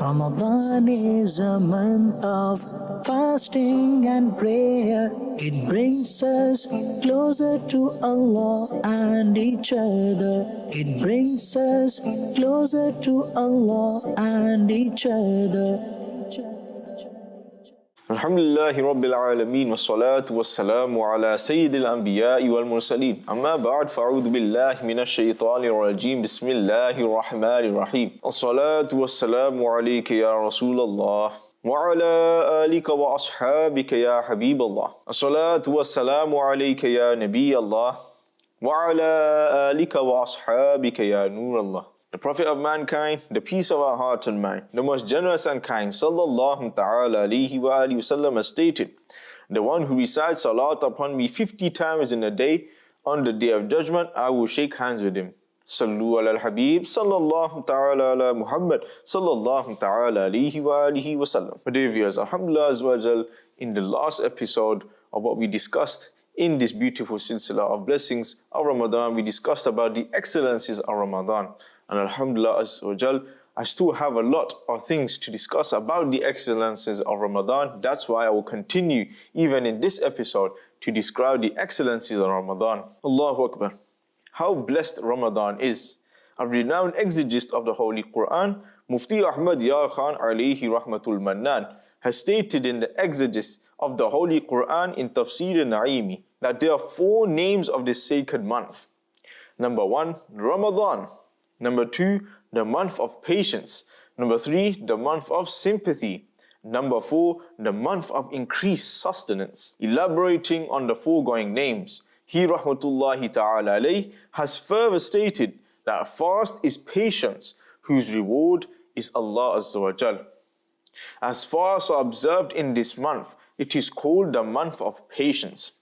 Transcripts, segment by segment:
Ramadan is a month of fasting and prayer. It brings us closer to Allah and each other. It brings us closer to Allah and each other. Alhamdulillahi Rabbil Alameen wassalatu wassalamu ala Sayyidil Anbiya'i wal Mursaleen. Amma ba'd fa'udhu billahi minash shaytanir rajim. Bismillahir Rahmanir Rahim. As-salatu wassalamu alayka ya Rasulallah wa ala alika wa ashabika ya Habiballah. As-salatu wassalamu alayka ya Nabi Allah wa ala alika wa ashabika ya Nur Allah. The Prophet of mankind, the peace of our heart and mind, the most generous and kind, sallallahu ta'ala alayhi wa alihi wasallam has stated, the one who recites salat upon me 50 times in a day, on the day of judgment, I will shake hands with him. Sallu ala al-Habib, sallallahu ta'ala ala Muhammad, sallallahu ta'ala alayhi wa alihi wasallam. My dear viewers, alhamdulillah azza wa jal, in the last episode of what we discussed in this beautiful silsila of blessings of Ramadan, we discussed about the excellencies of Ramadan. And alhamdulillah azza wa jal, I still have a lot of things to discuss about the excellences of Ramadan. That's why I will continue even in this episode to describe the excellences of Ramadan. Allahu Akbar. How blessed Ramadan is. A renowned exegist of the Holy Quran, Mufti Ahmad Yar Khan alayhi rahmatul mannan, has stated in the exegesis of the Holy Quran in Tafsir Naimi that there are 4 names of this sacred month. Number 1, Ramadan. Number 2, the month of patience. Number 3, the month of sympathy. Number 4, the month of increased sustenance. Elaborating on the foregoing names, he rahmatullahi ta'ala alayh has further stated that fast is patience, whose reward is Allah azza wa jal. As fasts are observed in this month, it is called the month of patience.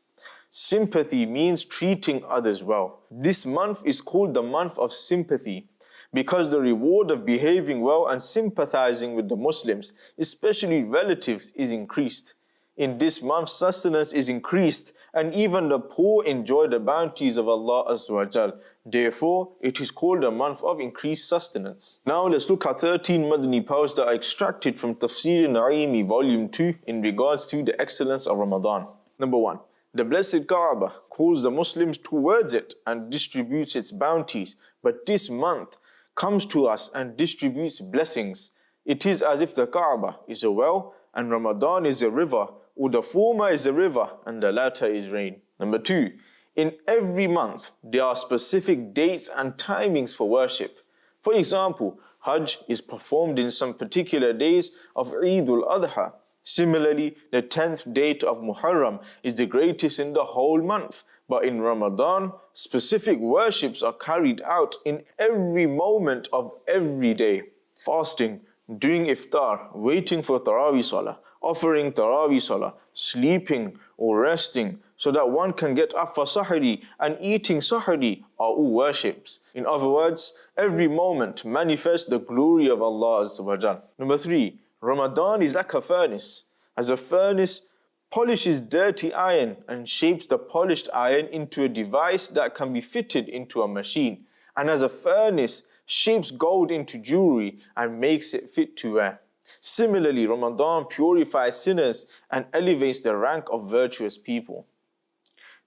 Sympathy means treating others well. This month is called the month of sympathy because the reward of behaving well and sympathizing with the Muslims, especially relatives, is increased. In this month, sustenance is increased and even the poor enjoy the bounties of Allah Azza wa Jal. Therefore, it is called a month of increased sustenance. Now let's look at 13 Madani posts that are extracted from Tafsir Naimi Volume 2 in regards to the excellence of Ramadan. Number 1. The blessed Kaaba calls the Muslims towards it and distributes its bounties, but this month comes to us and distributes blessings. It is as if the Kaaba is a well and Ramadan is a river, or the former is a river and the latter is rain. Number 2. In every month, there are specific dates and timings for worship. For example, Hajj is performed in some particular days of Eid al-Adha. Similarly, the 10th date of Muharram is the greatest in the whole month. But in Ramadan, specific worships are carried out in every moment of every day. Fasting, doing iftar, waiting for Tarawih Salah, offering Tarawih Salah, sleeping or resting so that one can get up for Sahri, and eating Sahri are all worships. In other words, every moment manifests the glory of Allah Azza wa Jal. Number 3. Ramadan is like a furnace. As a furnace polishes dirty iron and shapes the polished iron into a device that can be fitted into a machine, and as a furnace shapes gold into jewelry and makes it fit to wear. Similarly, Ramadan purifies sinners and elevates the rank of virtuous people.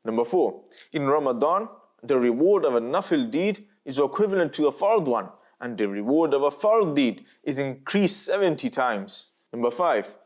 Number 4. In Ramadan, the reward of a nafil deed is equivalent to a fard one, and the reward of a fard deed is increased 70 times. Number 5.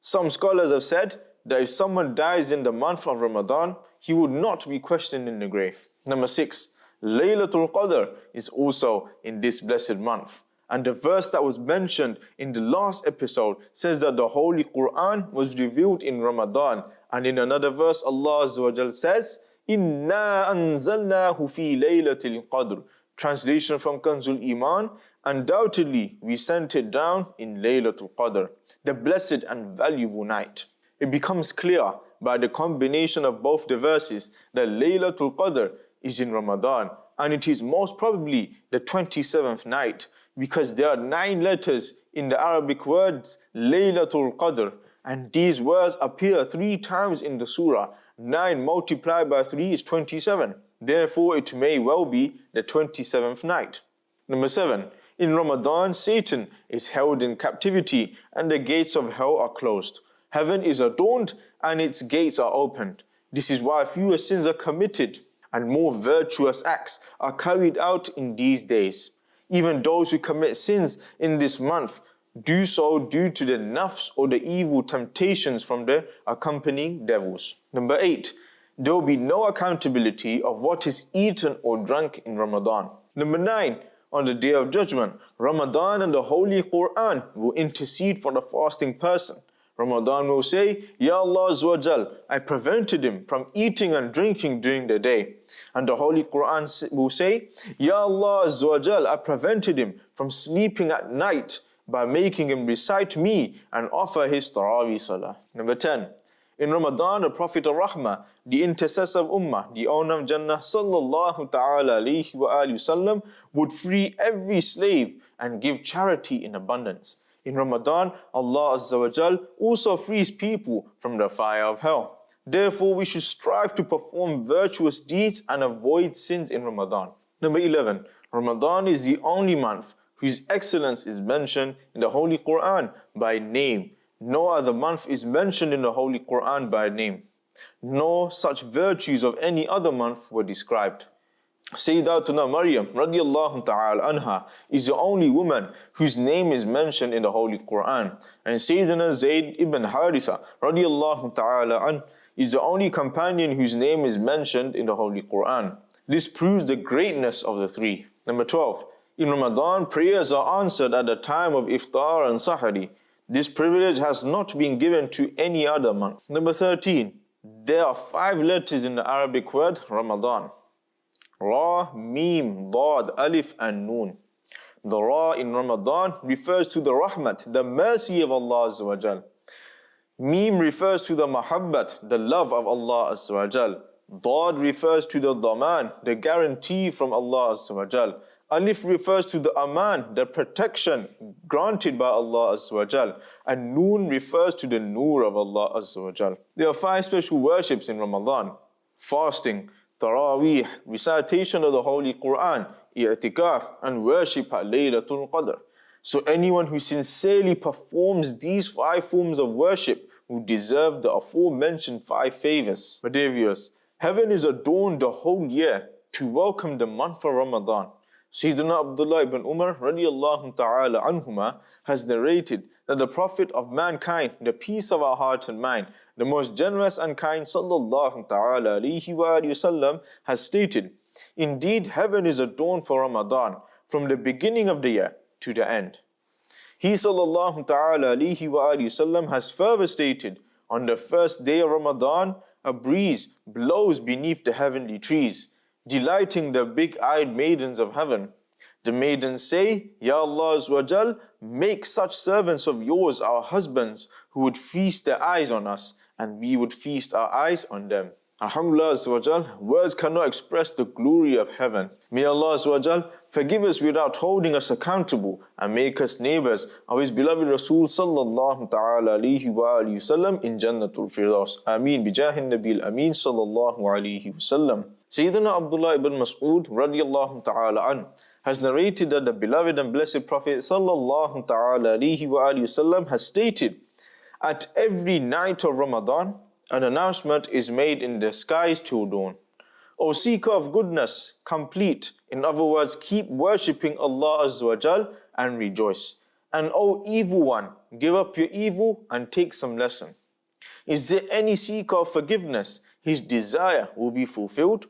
Some scholars have said that if someone dies in the month of Ramadan, he would not be questioned in the grave. Number 6. Laylatul Qadr is also in this blessed month. And the verse that was mentioned in the last episode says that the Holy Quran was revealed in Ramadan. And in another verse, Allah Azza wa Jal says, Inna anzalnahu fi laylatil qadr. Translation from Kanzul Iman, undoubtedly we sent it down in Laylatul Qadr, the blessed and valuable night. It becomes clear by the combination of both the verses that Laylatul Qadr is in Ramadan, and it is most probably the 27th night, because there are 9 letters in the Arabic words Laylatul Qadr, and these words appear 3 times in the surah. 9 multiplied by 3 is 27. Therefore, it may well be the 27th night. Number 7. In Ramadan, Satan is held in captivity and the gates of hell are closed. Heaven is adorned and its gates are opened. This is why fewer sins are committed and more virtuous acts are carried out in these days. Even those who commit sins in this month do so due to the nafs or the evil temptations from the accompanying devils. Number 8, there will be no accountability of what is eaten or drunk in Ramadan. Number 9, on the Day of Judgment, Ramadan and the Holy Quran will intercede for the fasting person. Ramadan will say, Ya Allah Azza wa Jal, I prevented him from eating and drinking during the day. And the Holy Quran will say, Ya Allah Azza wa Jal, I prevented him from sleeping at night by making him recite me and offer his Taraweeh Salah. Number 10. In Ramadan, the Prophet of Rahmah, the intercessor of Ummah, the owner of Jannah, sallallahu ta'ala alayhi wa alihi wasallam, would free every slave and give charity in abundance. In Ramadan, Allah Azza wa Jal also frees people from the fire of hell. Therefore, we should strive to perform virtuous deeds and avoid sins in Ramadan. Number 11. Ramadan is the only month whose excellence is mentioned in the Holy Quran by name. No other month is mentioned in the Holy Quran by name. No such virtues of any other month were described. Sayyidatuna Maryam radiallahu ta'ala anha is the only woman whose name is mentioned in the Holy Quran. And Sayyidina Zayd ibn Haritha radiallahu ta'ala an is the only companion whose name is mentioned in the Holy Quran. This proves the greatness of the three. Number 12. In Ramadan, prayers are answered at the time of iftar and sahari. This privilege has not been given to any other month. Number 13. There are 5 letters in the Arabic word Ramadan. Ra, Mim, Dad, Alif and Noon. The Ra in Ramadan refers to the Rahmat, the mercy of Allah Azza wa Jal. Mim refers to the Mahabbat, the love of Allah Azza wa Jal. Dad refers to the Daman, the guarantee from Allah Azza wa Jal. Alif refers to the Aman, the protection granted by Allah Azza wa Jal. And Noon refers to the Noor of Allah Azza wa Jal. There are 5 special worships in Ramadan: fasting, Taraweeh, recitation of the Holy Quran, i'tikaf, and worship at Laylatul Qadr. So anyone who sincerely performs these 5 forms of worship will deserve the aforementioned 5 favors. My dear viewers, heaven is adorned the whole year to welcome the month of Ramadan. Sayyidina Abdullah ibn Umar radiallahu ta'ala anhuma has narrated that the Prophet of mankind, the peace of our heart and mind, the most generous and kind sallallahu ta'ala alayhi wa sallam, has stated, indeed heaven is adorned for Ramadan from the beginning of the year to the end. He sallallahu ta'ala alayhi wa sallam has further stated, on the first day of Ramadan, a breeze blows beneath the heavenly trees, delighting the big-eyed maidens of heaven. The maidens say, Ya Allah Azza wa Jal, make such servants of yours our husbands who would feast their eyes on us and we would feast our eyes on them. Alhamdulillah Azza wa Jal, words cannot express the glory of heaven. May Allah Azza wa Jal forgive us without holding us accountable and make us neighbors of His beloved Rasul sallallahu ta'ala alayhi wa sallam in Jannatul Firdaus. Ameen bijahin Nabil Ameen sallallahu alayhi wa sallam. Sayyidina Abdullah ibn Mas'ud radiallahu ta'ala an has narrated that the beloved and blessed Prophet sallallahu ta'ala alayhi wa sallam has stated, at every night of Ramadan, an announcement is made in the skies till dawn. O seeker of goodness, complete. In other words, keep worshipping Allah Azza wa Jal and rejoice. And O evil one, give up your evil and take some lesson. Is there any seeker of forgiveness? His desire will be fulfilled.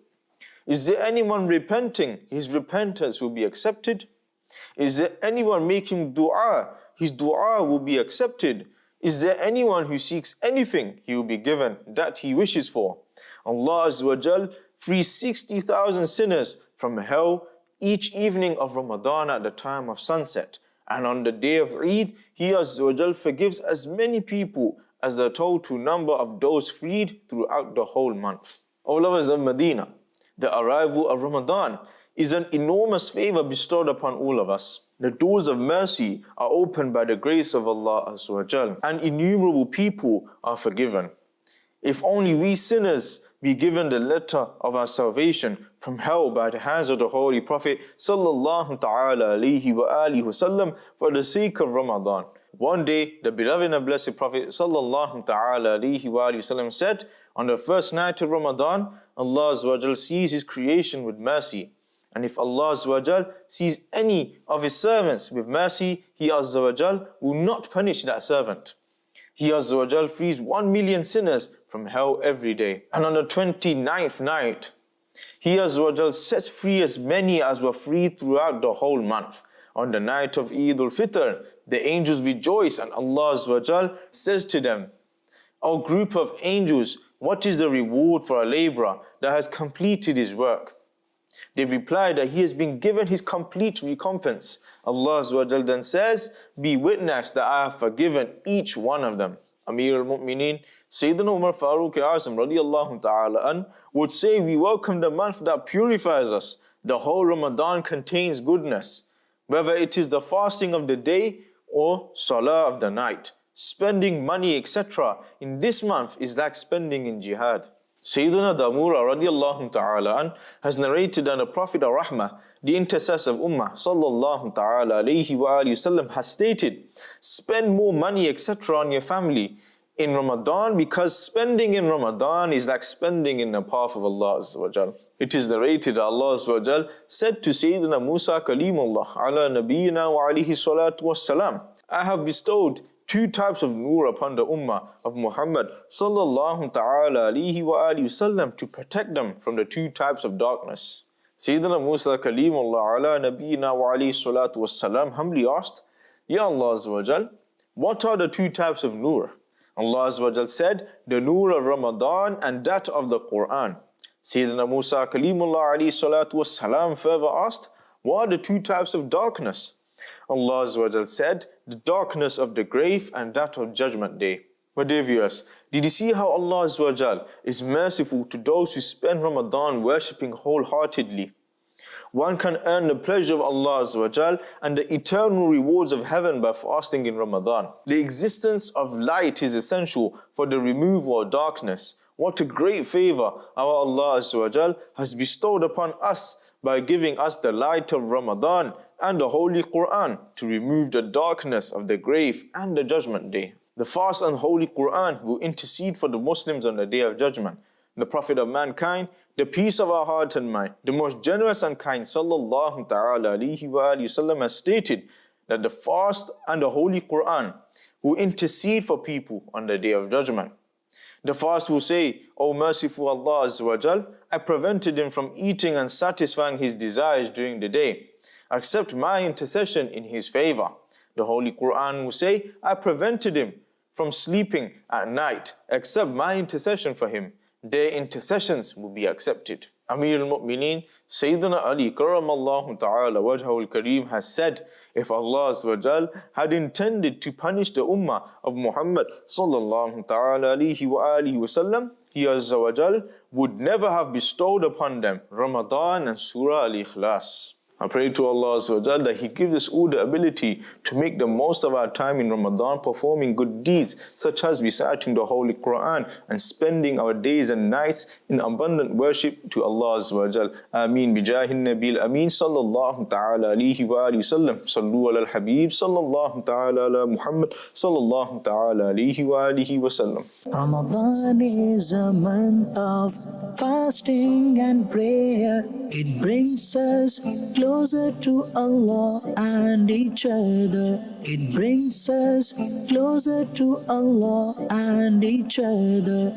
Is there anyone repenting? His repentance will be accepted. Is there anyone making dua? His dua will be accepted. Is there anyone who seeks anything? He will be given that he wishes for. Allah Azza wa Jal frees 60,000 sinners from hell each evening of Ramadan at the time of sunset. And on the day of Eid, He Azza wa Jal forgives as many people as the total number of those freed throughout the whole month. O lovers of Medina, the arrival of Ramadan is an enormous favor bestowed upon all of us. The doors of mercy are opened by the grace of Allah Azza wa Jal, and innumerable people are forgiven. If only we sinners be given the letter of our salvation from hell by the hands of the Holy Prophet sallallahu ta'ala alayhi wa alihi wasallam for the sake of Ramadan. One day, the beloved and blessed Prophet sallallahu ta'ala alayhi wa alihi wasallam said, on the first night of Ramadan, Allah Azza wa Jal sees His creation with mercy. And if Allah Azza wa Jal sees any of His servants with mercy, He Azza wa Jal will not punish that servant. He Azza wa Jal frees 1 million sinners from hell every day. And on the 29th night, He Azza wa Jal sets free as many as were freed throughout the whole month. On the night of Eid al-Fitr, the angels rejoice and Allah Azza wa Jal says to them, O group of angels, what is the reward for a laborer that has completed his work? They reply that he has been given his complete recompense. Allah Azza wa Jal then says, be witness that I have forgiven each one of them. Amir al-Mu'mineen, Sayyidina Umar Farooq Azam radiyallahu ta'ala an would say, we welcome the month that purifies us. The whole Ramadan contains goodness, whether it is the fasting of the day or salah of the night. Spending money, etc. in this month is like spending in jihad. Sayyidina Damura radiallahu ta'ala an has narrated that the Prophet of Rahmah, the intercessor of Ummah sallallahu ta'ala alayhi wa alihi wasallam has stated, spend more money, etc. on your family in Ramadan, because spending in Ramadan is like spending in the path of Allah Azza wa Jal. It is narrated that Allah Azza wa Jal said to Sayyidina Musa Kalimullah ala nabiyyina wa alayhi salatu wassalam, I have bestowed 2 types of nur upon the ummah of Muhammad sallallahu ta'ala alayhi wa alihi wasallam to protect them from the 2 types of darkness. Sayyidina Musa Kalimullah ala nabiyyina wa alayhi salatu wassalam humbly asked, Ya Allah Azza wa Jal, what are the 2 types of nur? Allah Azza wa Jal said, the nur of Ramadan and that of the Quran. Sayyidina Musa Kalimullah alayhi salatu wassalam further asked, what are the 2 types of darkness? Allah Azza wa Jal said, the darkness of the grave and that of Judgment Day. My dear viewers, did you see how Allah Azza wa Jal is merciful to those who spend Ramadan worshipping wholeheartedly? One can earn the pleasure of Allah Azza wa Jal and the eternal rewards of heaven by fasting in Ramadan. The existence of light is essential for the removal of darkness. What a great favor our Allah Azza wa Jal has bestowed upon us by giving us the light of Ramadan and the Holy Quran to remove the darkness of the grave and the Judgment Day. The fast and Holy Quran will intercede for the Muslims on the Day of Judgment. The Prophet of mankind, the peace of our heart and mind, the most generous and kind sallallahu ta'ala alayhi wa sallam has stated that the fast and the Holy Quran will intercede for people on the Day of Judgment. The fast will say, O merciful Allah Azza wa Jal, I prevented him from eating and satisfying his desires during the day. Accept my intercession in his favor. The Holy Quran will say, I prevented him from sleeping at night. Accept my intercession for him. Their intercessions will be accepted. Amir al-Mu'mineen, Sayyidina Ali karamallahu ta'ala wajhahu al-kareem has said, if Allah Azza wa Jal had intended to punish the ummah of Muhammad sallallahu ta'ala alayhi wa alihi wasallam, He Azza wa Jal would never have bestowed upon them Ramadan and Surah Al-Ikhlas. I pray to Allah Azza wa Jal that He gives us all the ability to make the most of our time in Ramadan performing good deeds such as reciting the Holy Quran and spending our days and nights in abundant worship to Allah Azza wa Jal. Ameen. Bijahin Nabil Ameen sallallahu ta'ala alayhi wa sallam. Sallu ala al-Habib sallallahu ta'ala ala Muhammad sallallahu ta'ala alayhi wa alihi wa sallam. Ramadan is a month of fasting and prayer. It brings us closer to Allah and each other. It brings us closer to Allah and each other.